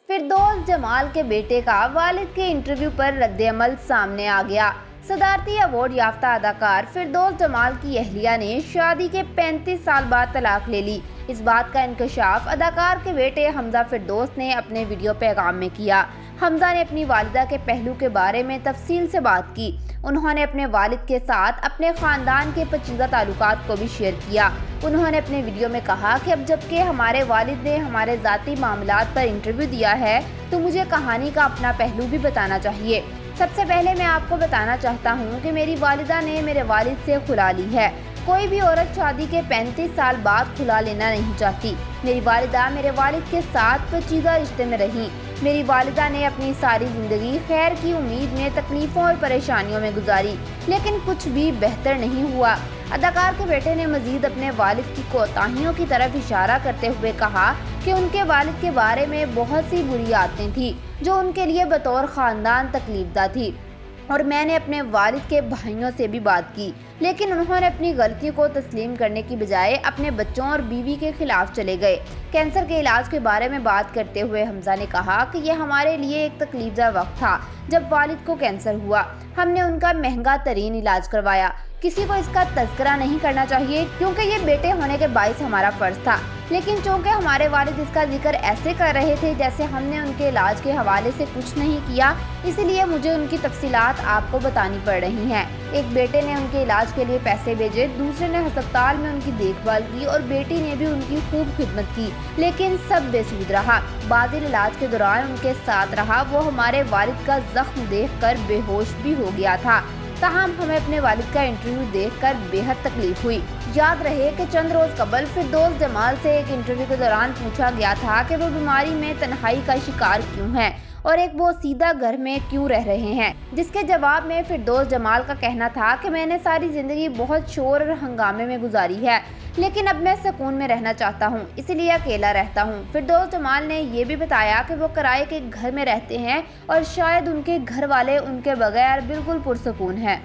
फिरदौस जमाल के बेटे का वालिद के इंटरव्यू पर रद्द-ए-अमल सामने आ गया। सदारती अवार्ड याफ्ता अदाकार फिरदौस जमाल की अहलिया ने शादी के 35 साल बाद तलाक ले ली। इस बात का इंकशाफ अदाकार के बेटे हमजा फिरदौस ने अपने वीडियो पैगाम में किया। हमजा ने अपनी वालिदा के पहलू के बारे में तफसील से बात की। उन्होंने अपने वालिद के साथ अपने खानदान के पेचीदा ताल्लुकात को भी शेयर किया। उन्होंने अपने वीडियो में कहा कि अब जबकि हमारे वालिद ने हमारे ज़ाती मामलात पर इंटरव्यू दिया है तो मुझे कहानी का अपना पहलू भी बताना चाहिए। सबसे पहले मैं आपको बताना चाहता हूँ कि मेरी वालिदा ने मेरे वालिद से खुला ली है। कोई भी औरत शादी के 35 साल बाद खुला लेना नहीं चाहती। मेरी वालिदा मेरे वालिद के साथ पेचीदा रिश्ते में रही। मेरी वालिदा ने अपनी सारी ज़िंदगी खैर की उम्मीद में तकलीफ़ों और परेशानियों में गुजारी, लेकिन कुछ भी बेहतर नहीं हुआ। अदाकार के बेटे ने मज़ीद अपने वालिद की कोताहियों की तरफ इशारा करते हुए कहा कि उनके वालिद के बारे में बहुत सी बुरी आदतें थी जो उनके लिए बतौर ख़ानदान तकलीफ़दा थी, और मैंने अपने वालिद के भाइयों से भी बात की, लेकिन उन्होंने अपनी गलतियों को तस्लीम करने की बजाय अपने बच्चों और बीवी के खिलाफ चले गए। कैंसर के इलाज के बारे में बात करते हुए हमजा ने कहा कि यह हमारे लिए एक तकलीफदा वक्त था जब वालिद को कैंसर हुआ। हमने उनका महंगा तरीन इलाज करवाया। किसी को इसका तज़किरा नहीं करना चाहिए क्योंकि ये बेटे होने के बाइस हमारा फ़र्ज था, लेकिन चूँकि हमारे वालिद इसका जिक्र ऐसे कर रहे थे जैसे हमने उनके इलाज के हवाले से कुछ नहीं किया, इसलिए मुझे उनकी तफसीलात आपको बतानी पड़ रही हैं। एक बेटे ने उनके इलाज के लिए पैसे भेजे, दूसरे ने अस्पताल में उनकी देखभाल की और बेटी ने भी उनकी खूब खिदमत की, लेकिन सब बेसुध रहा। बाज़िल इलाज के दौरान उनके साथ रहा। वो हमारे वालिद का जख्म देखकर बेहोश भी हो गया था। ताहम हमें अपने वालिद का इंटरव्यू देखकर बेहद तकलीफ हुई। याद रहे कि चंद रोज़ कबल फिरदौस जमाल से एक इंटरव्यू के दौरान पूछा गया था कि वो बीमारी में तन्हाई का शिकार क्यों हैं और एक वो सीधा घर में क्यों रह रहे हैं, जिसके जवाब में फिरदौस जमाल का कहना था कि मैंने सारी ज़िंदगी बहुत शोर और हंगामे में गुजारी है, लेकिन अब मैं सुकून में रहना चाहता हूँ, इसलिए अकेला रहता हूँ। फिरदौस जमाल ने ये भी बताया कि वो किराए के घर में रहते हैं और शायद उनके घर वाले उनके बगैर बिल्कुल पुरसुकून हैं।